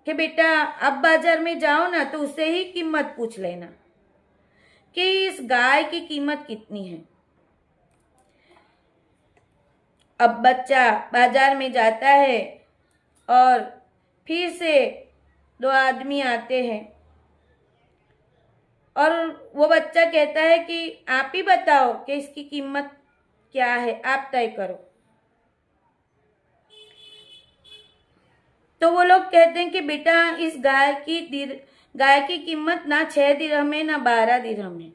कि बेटा अब बाजार में जाओ ना तो उससे ही कीमत पूछ लेना कि इस गाय की कीमत कितनी है। अब बच्चा बाजार में जाता है और फिर से दो आदमी आते हैं और वो बच्चा कहता है कि आप ही बताओ कि इसकी कीमत क्या है, आप तय करो। तो वो लोग कहते हैं कि बेटा इस गाय की कीमत ना 6 दिरहम है ना 12 दिरहम है।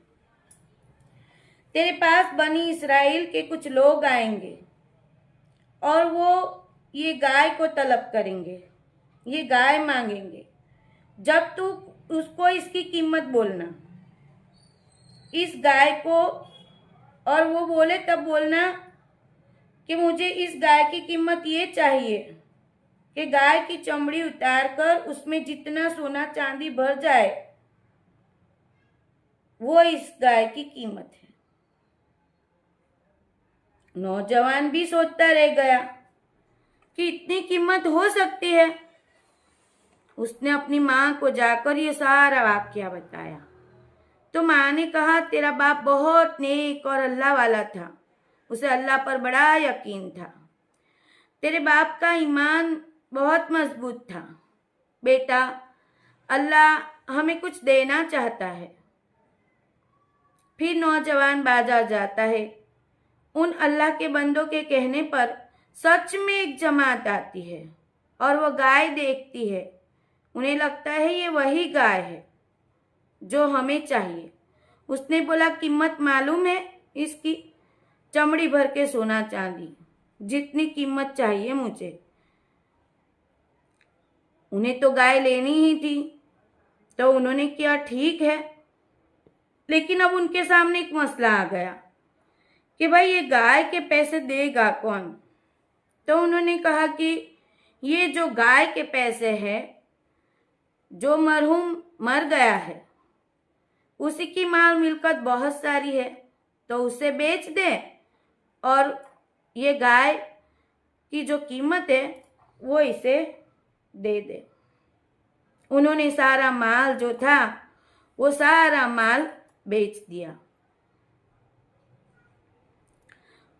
तेरे पास बनी इसराइल के कुछ लोग आएंगे और वो ये गाय को तलब करेंगे, ये गाय मांगेंगे। जब तू उसको इसकी कीमत बोलना, इस गाय को, और वो बोले तब बोलना कि मुझे इस गाय की कीमत ये चाहिए कि गाय की चमड़ी उतारकर उसमें जितना सोना चांदी भर जाए वो इस गाय की कीमत है। नौजवान भी सोचता रह गया कि इतनी कीमत हो सकती है। उसने अपनी माँ को जाकर ये सारा वाकया बताया। तो माँ ने कहा तेरा बाप बहुत नेक और अल्लाह वाला था, उसे अल्लाह पर बड़ा यकीन था, तेरे बाप का ईमान बहुत मजबूत था। बेटा अल्लाह हमें कुछ देना चाहता है। फिर नौजवान बाजार जाता है। उन अल्लाह के बंदों के कहने पर सच में एक जमात आती है और वो गाय देखती है। उन्हें लगता है ये वही गाय है जो हमें चाहिए। उसने बोला कीमत मालूम है इसकी? चमड़ी भर के सोना चांदी, जितनी कीमत चाहिए मुझे। उन्हें तो गाय लेनी ही थी तो उन्होंने किया ठीक है। लेकिन अब उनके सामने एक मसला आ गया कि भाई ये गाय के पैसे देगा कौन। तो उन्होंने कहा कि ये जो गाय के पैसे हैं, जो मरहूम मर गया है उसी की माल मिलकत बहुत सारी है, तो उसे बेच दे और ये गाय की जो कीमत है वो इसे दे दे। उन्होंने सारा माल जो था वो सारा माल बेच दिया।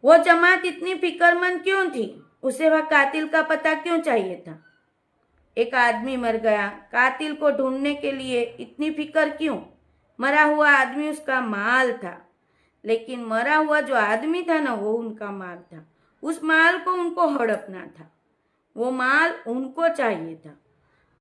वो जमात इतनी फिक्रमंद क्यों थी? उसे वह कातिल का पता क्यों चाहिए था? एक आदमी मर गया, कातिल को ढूंढने के लिए इतनी फिक्र क्यों? मरा हुआ आदमी उसका माल था, लेकिन मरा हुआ जो आदमी था ना वो उनका माल था। उस माल को उनको हड़पना था, वो माल उनको चाहिए था।